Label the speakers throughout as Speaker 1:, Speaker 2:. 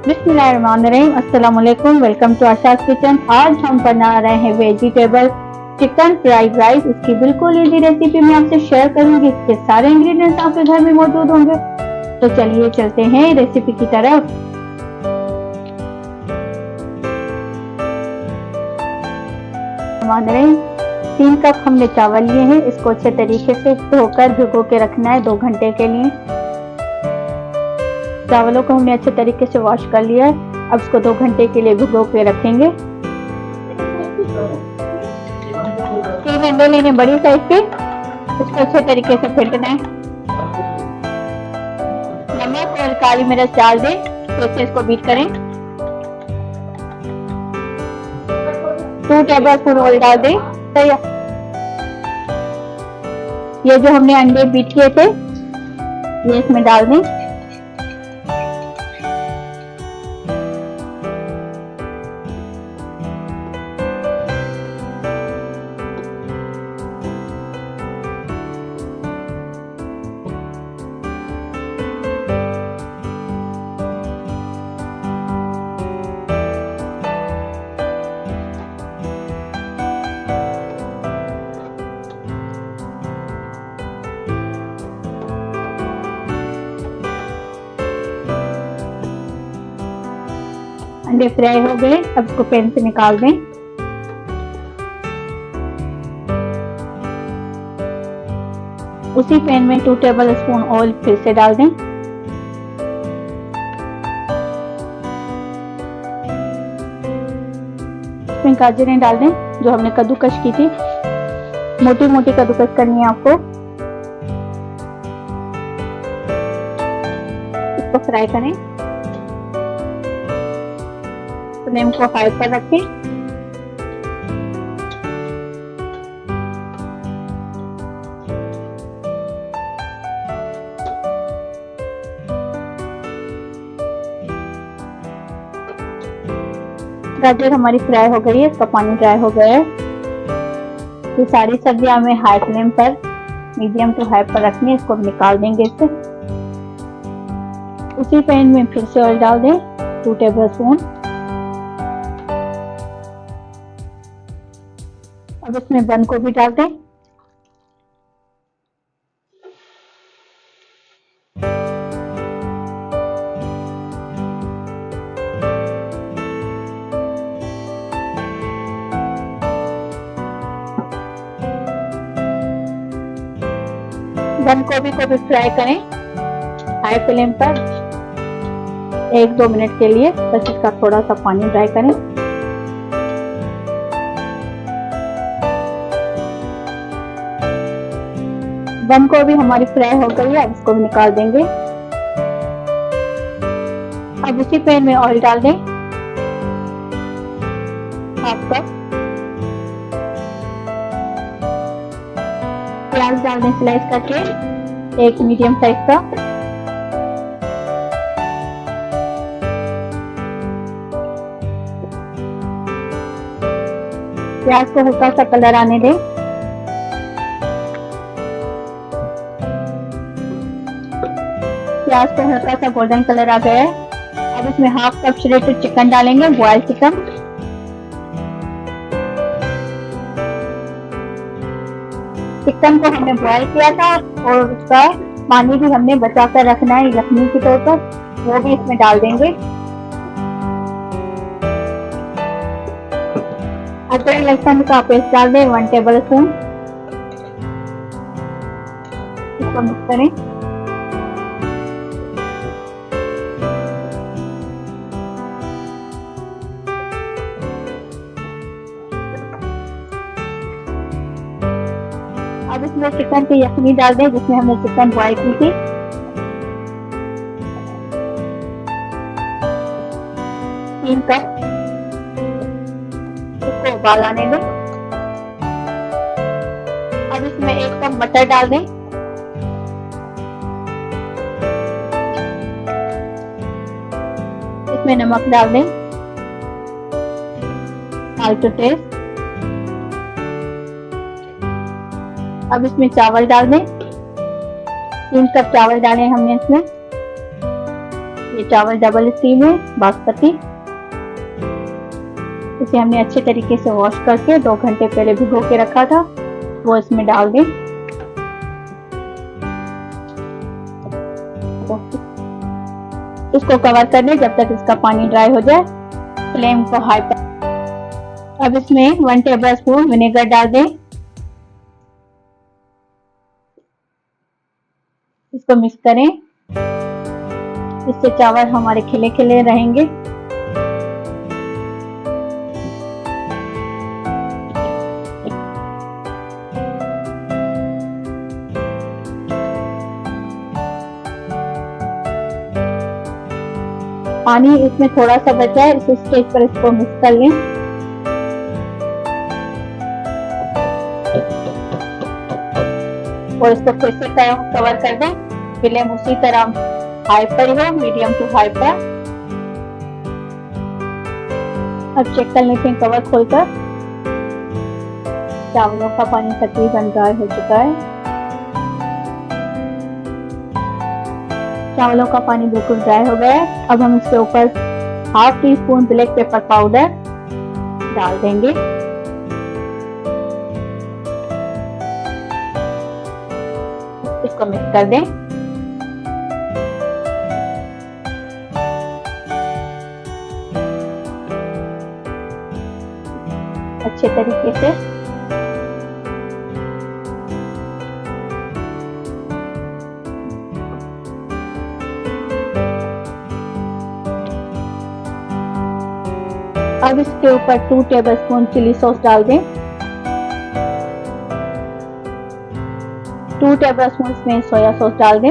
Speaker 1: बिस्मिल्लाहिर्रहमानिर्रहीम। अस्सलाम वालेकुम। Welcome to Asha's kitchen. आज हम बना रहे हैं वेजिटेबल चिकन फ्राइड राइस। इसकी बिल्कुल इजी रेसिपी मैं आपसे शेयर करूंगी। इसके सारे इंग्रेडिएंट्स आपके घर में मौजूद होंगे। तो चलिए चलते हैं रेसिपी की तरफ। तीन कप हमने चावल लिए हैं। इसको अच्छे तरीके से धोकर भिगो के रखना है 2 घंटे के लिए। चावलों को हमने अच्छे तरीके से वॉश कर लिया है। अब इसको 2 घंटे के लिए भिगो के रखेंगे। 3 अंडे लेने बड़ी साइज के, इसको अच्छे तरीके से फेंटना है। नमक और काली मिर्च डाल दें, तो इससे इसको बीट करें। 2 टेबल स्पून ऑयल डाल दें। ये जो हमने अंडे बीट किए थे ये इसमें डाल दें। अंडे फ्राई हो गए। अब इसको पैन से निकाल दें। उसी पैन में 2 टेबल स्पून ऑयल फिर से डाल दें। इसमें गाजरें डाल दें जो हमने कद्दूकस की थी। मोटी मोटी कद्दूकस करनी है आपको। इसको फ्राई करें। फ्लेम को हाई पर रखें। गाजर हमारी फ्राई हो गई है, इसका पानी ड्राई हो गया है। ये सारी सब्जियां हमें हाई फ्लेम पर, मीडियम टू हाई पर रखनी है। इसको निकाल देंगे इससे। उसी पैन में फिर से ऑयल डाल दें 2 टेबल स्पून। अब इसमें बंद गोभी डाल दें। बंद गोभी को भी फ्राई करें हाई फ्लेम पर 1-2 मिनट के लिए। बस इसका थोड़ा सा पानी ड्राई करें। बंद गोभी हमारी फ्राई हो गई है। अब इसको भी निकाल देंगे। अब उसी पैन में ऑयल डाल दें 1/2 कप। प्याज डाल दें स्लाइस करके, एक मीडियम साइज का। प्याज को हल्का सा कलर आने दें। प्याज को हल्का सा गोल्डन कलर आ गया है। अब इसमें 1/2 कप श्रेडेड चिकन डालेंगे, बॉइल्ड चिकन। चिकन को हमने बॉयल किया था और उसका पानी भी हमने बचा कर रखना है यखनी के तौर पर, वो भी इसमें डाल देंगे। अदरक लहसुन का पेस्ट डाल दें 1 टेबल स्पून। इसको मिक्स करें। अब इसमें चिकन की यखनी डाल दें जिसमें हमने चिकन बॉयल की थी। तीन कप। इसको उबाल आने दें। अब इसमें 1 कप मटर डाल दें। इसमें नमक डाल दें, साल्ट टू टेस्ट। अब इसमें चावल डाल दें। 3 कप चावल डाले हमने इसमें। ये चावल डबल स्टीम है बासमती। इसे हमने अच्छे तरीके से वॉश करके 2 घंटे पहले भिगो के रखा था, वो इसमें डाल दें। इसको कवर कर लें जब तक इसका पानी ड्राई हो जाए। फ्लेम को हाई पर। अब इसमें 1 टेबल स्पून विनेगर डाल दें। इसको मिक्स करें, इससे चावल हमारे खिले खिले रहेंगे। पानी इसमें थोड़ा सा बचा है, इस स्टेज पर इसको मिक्स कर लें। और इसको फिर से कवर कर दें। फ्लेम उसी तरह हाई पर हो, मीडियम टू हाई पर। अब चेक कर लेते हैं कवर खोलकर। चावलों का पानी तकरीबन ड्राई हो चुका है। चावलों का पानी बिल्कुल ड्राई हो गया है। अब हम इसके ऊपर 1/2 टीस्पून ब्लैक पेपर पाउडर डाल देंगे। इसको मिक्स कर दें। अच्छे तरीके से अब इसके ऊपर 2 टेबलस्पून चिली सॉस डाल दें। 2 टेबलस्पून इसमें सोया सॉस डाल दें।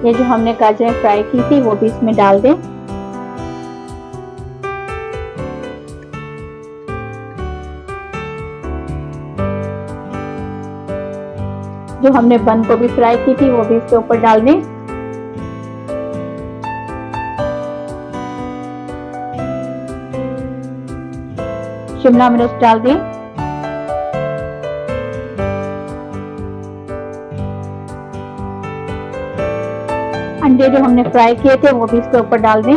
Speaker 1: ये जो हमने गाजरें फ्राई की थी वो भी इसमें डाल दें। जो हमने बंद गोभी फ्राई की थी वो भी इसके ऊपर डाल दें। शिमला मिर्च डाल दें। अंडे जो हमने फ्राई किए थे वो भी इसके ऊपर डाल दें।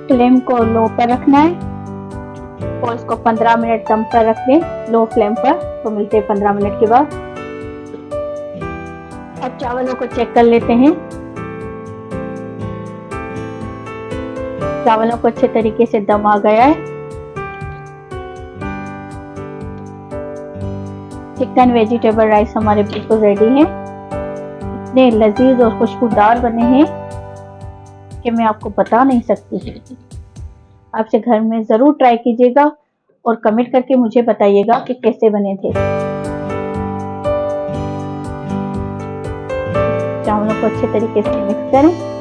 Speaker 1: फ्लेम को लो पर रखना है और इसको 15 मिनट दम पर रख दें, लो फ्लेम पर। तो मिलते हैं 15 मिनट के बाद। अब चावलों को चेक कर लेते हैं। चावलों को अच्छे तरीके से दम आ गया है। चिकन वेजिटेबल राइस हमारे बिल्कुल रेडी हैं। इतने लजीज और खुशबूदार बने हैं कि मैं आपको बता नहीं सकती। आपसे घर में जरूर ट्राई कीजिएगा और कमेंट करके मुझे बताइएगा कि कैसे बने थे। चावलों को अच्छे तरीके से मिक्स करें।